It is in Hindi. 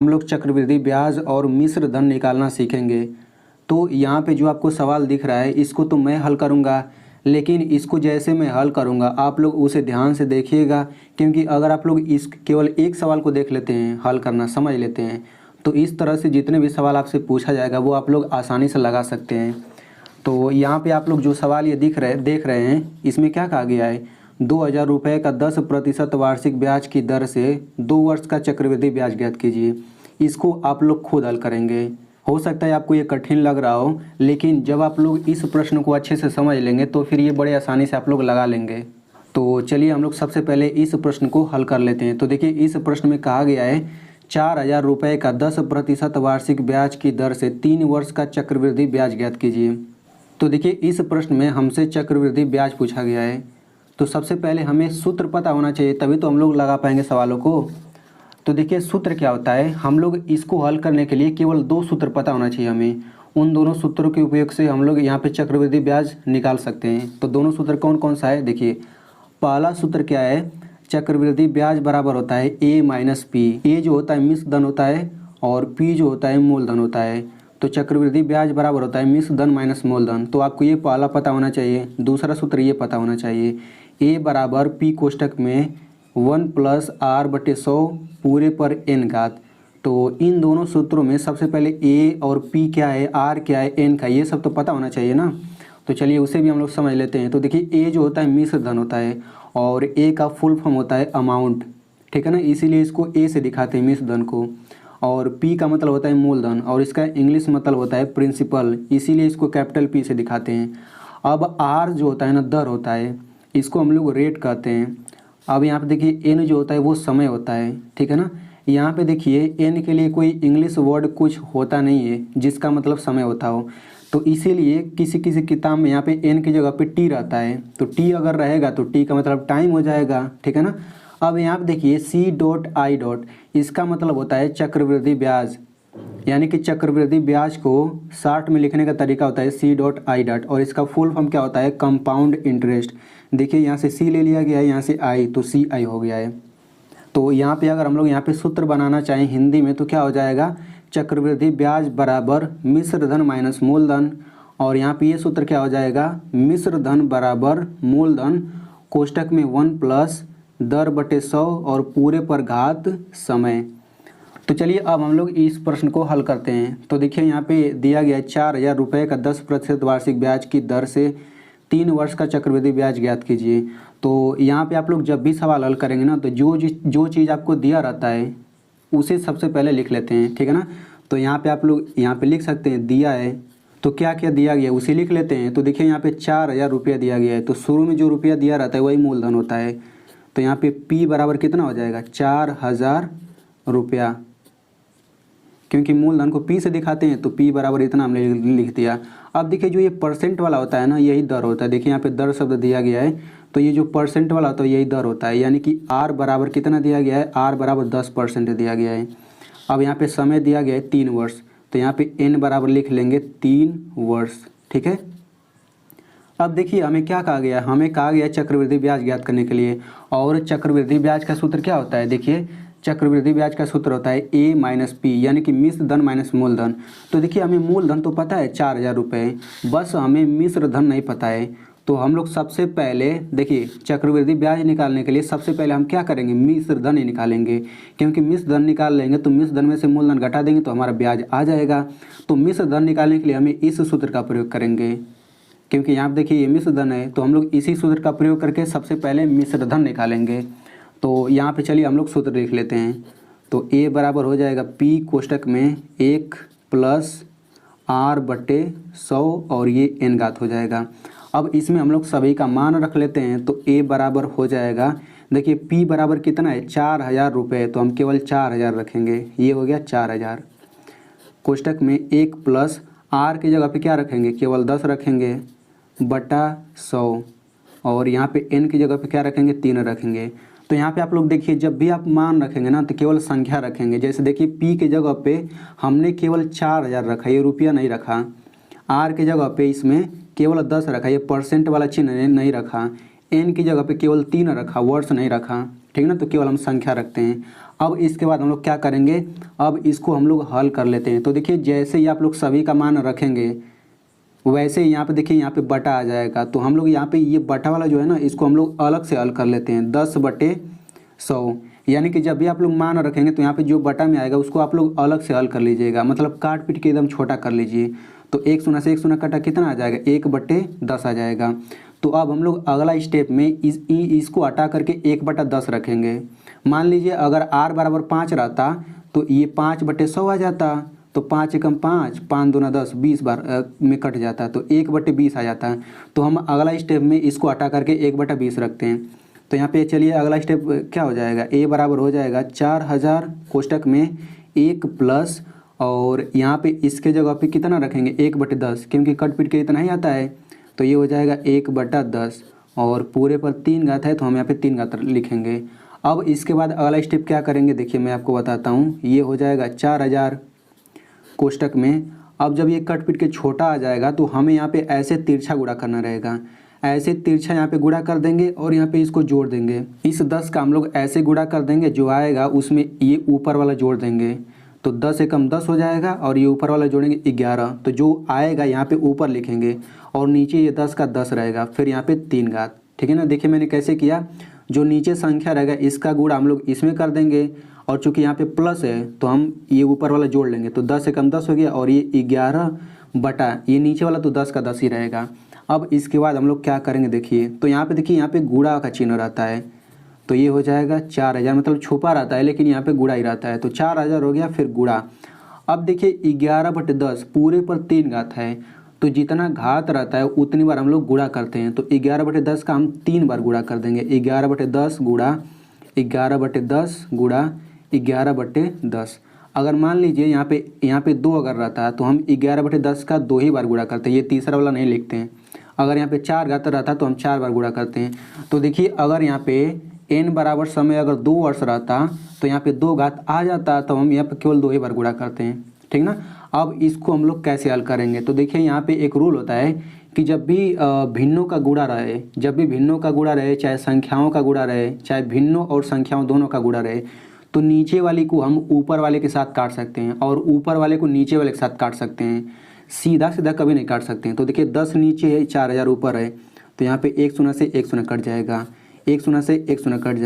हम लोग चक्रवृद्धि ब्याज और मिश्र धन निकालना सीखेंगे। तो यहाँ पे जो आपको सवाल दिख रहा है इसको तो मैं हल करूँगा, लेकिन इसको जैसे मैं हल करूँगा आप लोग उसे ध्यान से देखिएगा, क्योंकि अगर आप लोग इस केवल एक सवाल को देख लेते हैं, हल करना समझ लेते हैं, तो इस तरह से जितने भी सवाल आपसे पूछा जाएगा वो आप लोग आसानी से लगा सकते हैं। तो यहाँ पे आप लोग जो सवाल ये देख रहे हैं इसमें क्या कहा गया है, 2000 रुपये का 10% वार्षिक ब्याज की दर से 2 वर्ष का चक्रवृद्धि ब्याज ज्ञात कीजिए। इसको आप लोग खुद हल करेंगे। हो सकता है आपको ये कठिन लग रहा हो, लेकिन जब आप लोग इस प्रश्न को अच्छे से समझ लेंगे तो फिर ये बड़े आसानी से आप लोग लगा लेंगे। तो चलिए हम लोग सबसे पहले इस प्रश्न को हल कर लेते हैं। तो देखिए इस प्रश्न में कहा गया है 4000 रुपये का 10% वार्षिक ब्याज की दर से 3 वर्ष का चक्रवृद्धि ब्याज ज्ञात कीजिए। तो देखिए इस प्रश्न में हमसे चक्रवृद्धि ब्याज पूछा गया है, तो सबसे पहले हमें सूत्र पता होना चाहिए, तभी तो हम लोग लगा पाएंगे सवालों को। तो देखिए सूत्र क्या होता है, हम लोग इसको हल करने के लिए केवल 2 सूत्र पता होना चाहिए हमें। उन दोनों सूत्रों के उपयोग से हम लोग यहाँ पे चक्रवृद्धि ब्याज निकाल सकते हैं। तो दोनों सूत्र कौन कौन सा है, देखिए पहला सूत्र क्या है, चक्रवृद्धि ब्याज बराबर होता है ए माइनस पी। ए जो होता है मिश्र धन होता है और पी जो होता है मूलधन होता है। तो चक्रवृद्धि ब्याज बराबर होता है मिश्र धन माइनस मूलधन। तो आपको ये पहला पता होना चाहिए। दूसरा सूत्र ये पता होना चाहिए, ए बराबर पी कोष्टक में 1 + r/100 पूरे पर n घात। तो इन दोनों सूत्रों में सबसे पहले ए और पी क्या है, आर क्या है, एन का, ये सब तो पता होना चाहिए ना। तो चलिए उसे भी हम लोग समझ लेते हैं। तो देखिए ए जो होता है मिश्र धन होता है और ए का फुल फॉर्म होता है अमाउंट, ठीक है ना, इसीलिए इसको ए से दिखाते हैं मिश्र धन को। और पी का मतलब होता है मूलधन और इसका इंग्लिश मतलब होता है प्रिंसिपल, इसीलिए इसको कैपिटल पी से दिखाते हैं। अब आर जो होता है ना दर होता है, इसको हम लोग रेट कहते हैं। अब यहाँ पे देखिए एन जो होता है वो समय होता है, ठीक है ना। यहाँ पे देखिए एन के लिए कोई इंग्लिश वर्ड कुछ होता नहीं है जिसका मतलब समय होता हो, तो इसीलिए किसी किसी किताब में यहाँ पे एन की जगह पे टी रहता है। तो टी अगर रहेगा तो टी का मतलब टाइम हो जाएगा, ठीक है ना। अब यहाँ पे देखिए C.I. इसका मतलब होता है चक्रवृद्धि ब्याज, यानी कि चक्रवृद्धि ब्याज को शॉर्ट में लिखने का तरीका होता है C.I. और इसका फुल फॉर्म क्या होता है, कंपाउंड इंटरेस्ट। देखिए यहाँ से C ले लिया गया है, यहाँ से I, तो CI हो गया है। तो यहाँ पे अगर हम लोग यहाँ पे सूत्र बनाना चाहें हिंदी में तो क्या हो जाएगा, चक्रवृद्धि ब्याज बराबर मिश्र धन माइनस मूलधन। और यहाँ पे ये सूत्र क्या हो जाएगा, मिश्र धन बराबर मूलधन कोष्टक में 1 + दर/100 और पूरे पर घात समय। तो चलिए अब हम लोग इस प्रश्न को हल करते हैं। तो देखिए यहाँ पे दिया गया है 4000 रुपये का 10% वार्षिक ब्याज की दर से 3 वर्ष का चक्रवृद्धि ब्याज ज्ञात कीजिए। तो यहाँ पे आप लोग जब भी सवाल हल करेंगे ना, तो जो चीज़ आपको दिया रहता है उसे सबसे पहले लिख लेते हैं, ठीक है ना। तो यहाँ पे आप लोग यहाँ पे लिख सकते हैं दिया है, तो क्या क्या दिया गया उसे लिख लेते हैं। तो देखिए यहाँ पे 4000 रुपया दिया गया है, तो शुरू में जो रुपया दिया रहता है वही मूलधन होता है। तो यहाँ पे P बराबर कितना हो जाएगा, 4000 रुपया, क्योंकि मूलधन को P से दिखाते हैं तो P बराबर इतना हमने लिख दिया। अब देखिए जो ये परसेंट वाला होता है ना, यही दर होता है। देखिए यहाँ पे दर शब्द दिया गया है, तो ये जो परसेंट वाला होता है यही दर होता है, यानी कि R बराबर कितना दिया गया है, R बराबर 10% दिया गया है। अब यहाँ पे समय दिया गया है 3 वर्ष, तो यहाँ पे N बराबर लिख लेंगे 3 वर्ष, ठीक है। अब देखिए हमें क्या कहा गया, हमें कहा गया चक्रवृद्धि ब्याज ज्ञात करने के लिए। और चक्रवृद्धि ब्याज का सूत्र क्या होता है, देखिए चक्रवृद्धि ब्याज का सूत्र होता है A माइनस पी, यानी कि मिश्र धन माइनस मूलधन। तो देखिए हमें मूलधन तो पता है 4000 रुपये, बस हमें मिश्र धन नहीं पता है। तो हम लोग सबसे पहले देखिए चक्रवृद्धि ब्याज निकालने के लिए सबसे पहले हम क्या करेंगे, मिश्र धन ही निकालेंगे, क्योंकि मिश्र धन निकाल लेंगे तो मिश्र धन में से मूलधन घटा देंगे तो हमारा ब्याज आ जाएगा। तो मिश्र धन निकालने के लिए हमें इस सूत्र का प्रयोग करेंगे, क्योंकि यहाँ पे देखिए ये मिश्र धन है, तो हम लोग इसी सूत्र का प्रयोग करके सबसे पहले मिश्र धन निकालेंगे। तो यहाँ पे चलिए हम लोग सूत्र लिख लेते हैं। तो A बराबर हो जाएगा P कोष्टक में 1 + r/100 और ये n घात हो जाएगा। अब इसमें हम लोग सभी का मान रख लेते हैं। तो A बराबर हो जाएगा, देखिए P बराबर कितना है, 4000 रुपये, तो हम केवल 4000 रखेंगे, ये हो गया 4000। कोष्टक में 1 + r की जगह पे क्या रखेंगे, केवल 10 रखेंगे बटा 100, और यहाँ पे n की जगह पे क्या रखेंगे, 3 रखेंगे। तो यहाँ पे आप लोग देखिए जब भी आप मान रखेंगे ना तो केवल संख्या रखेंगे। जैसे देखिए P के जगह पे हमने केवल 4000 रखा, ये रुपया नहीं रखा। R के जगह पे इसमें केवल 10 रखा, ये परसेंट वाला चिन्ह नहीं रखा। N की जगह पे केवल 3 रखा, वर्ष नहीं रखा, ठीक है ना। तो केवल हम संख्या रखते हैं। अब इसके बाद हम लोग क्या करेंगे, अब इसको हम लोग हल कर लेते हैं। तो देखिए जैसे ही आप लोग सभी का मान रखेंगे वैसे ही यहाँ पे देखिए यहाँ पे बटा आ जाएगा। तो हम लोग यहाँ पे ये बटा वाला जो है ना इसको हम लोग अलग से हल कर लेते हैं 10/100। यानी कि जब भी आप लोग मान रखेंगे तो यहाँ पे जो बटा में आएगा उसको आप लोग अलग से हल कर लीजिएगा, मतलब काट पीट के एकदम छोटा कर लीजिए। तो 1 शून्य से 1 शून्य कटा कितना आ जाएगा, 1/10 आ जाएगा। तो अब हम लोग अगला स्टेप में इसको हटा करके 1/10 रखेंगे। मान लीजिए अगर r बराबर 5 रहता तो ये 5/100 आ जाता। तो 5 एकम 5, 5 दूना 10, 20 बार में कट जाता है तो 1/20 आ जाता है। तो हम अगला स्टेप में इसको हटा करके 1/20 रखते हैं। तो यहाँ पे चलिए अगला स्टेप क्या हो जाएगा, a बराबर हो जाएगा 4000 कोष्टक में 1 प्लस, और यहाँ पे इसके जगह पे कितना रखेंगे 1/10, क्योंकि कट पीट के इतना ही आता है। तो ये हो जाएगा 1/10 और पूरे पर 3 घात है तो हम यहाँ पे 3 घात लिखेंगे। अब इसके बाद अगला स्टेप क्या करेंगे, देखिए मैं आपको बताता हूँ। ये हो जाएगा 4000 कोष्टक में। अब जब ये कट पीट के छोटा आ जाएगा तो हमें यहाँ पे ऐसे तिरछा गुणा करना रहेगा। ऐसे तिरछा यहाँ पे गुणा कर देंगे और यहाँ पे इसको जोड़ देंगे। इस 10 का हम लोग ऐसे गुणा कर देंगे, जो आएगा उसमें ये ऊपर वाला जोड़ देंगे। तो 10 एकम 10 हो जाएगा और ये ऊपर वाला जोड़ेंगे 11। तो जो आएगा यहाँ पे ऊपर लिखेंगे और नीचे ये 10 का 10 रहेगा, फिर यहाँ पे 3 घात। ठीक है ना। देखिए मैंने कैसे किया, जो नीचे संख्या रहेगा इसका गुणा हम लोग इसमें कर देंगे, और चूंकि यहाँ पे प्लस है तो हम ये ऊपर वाला जोड़ लेंगे। तो 10 एकम 10 हो गया और ये 11 बटा ये नीचे वाला तो 10 का 10 ही रहेगा। अब इसके बाद हम लोग क्या करेंगे, देखिए तो यहाँ पे देखिए यहाँ पे गुणा का चिन्ह रहता है। तो ये हो जाएगा 4000, मतलब छुपा रहता है लेकिन यहाँ पे गुणा ही रहता है। तो 4000 हो गया, फिर गुणा। अब देखिए 11/10 पूरे पर 3 घात है, तो जितना घात रहता है उतनी बार हम लोग गुणा करते हैं। तो 11/10 का हम 3 बार गुणा कर देंगे। 11/10 गुणा 11/10 गुणा 11/10। अगर मान लीजिए यहाँ पे 2 अगर रहता है तो हम 11/10 का 2 ही बार गुणा करते हैं, ये तीसरा वाला नहीं लिखते हैं। अगर यहाँ पे 4 घात रहता तो हम 4 बार गुणा करते हैं। तो देखिए अगर यहाँ पे n बराबर समय अगर 2 वर्ष रहता तो यहाँ पे 2 घात आ जाता, तो हम यहाँ पे केवल 2 ही बार गुणा करते हैं। ठीक ना। अब इसको हम लोग कैसे हल करेंगे, तो देखिए यहाँ पे एक रूल होता है कि जब भी भिन्नों का गुणा रहे, चाहे संख्याओं का गुणा रहे, चाहे भिन्नों और संख्याओं दोनों का गुणा रहे, तो नीचे वाली को हम ऊपर वाले के साथ काट सकते हैं और ऊपर वाले को नीचे वाले के साथ काट सकते हैं। सीधा सीधा कभी नहीं काट सकते हैं। तो देखिए 10 नीचे है, 4000 ऊपर है, तो यहाँ पे 1 शून्य से 1 शून्य कट जाएगा, 1 शून्य से 1 शून्य कट जाएगा।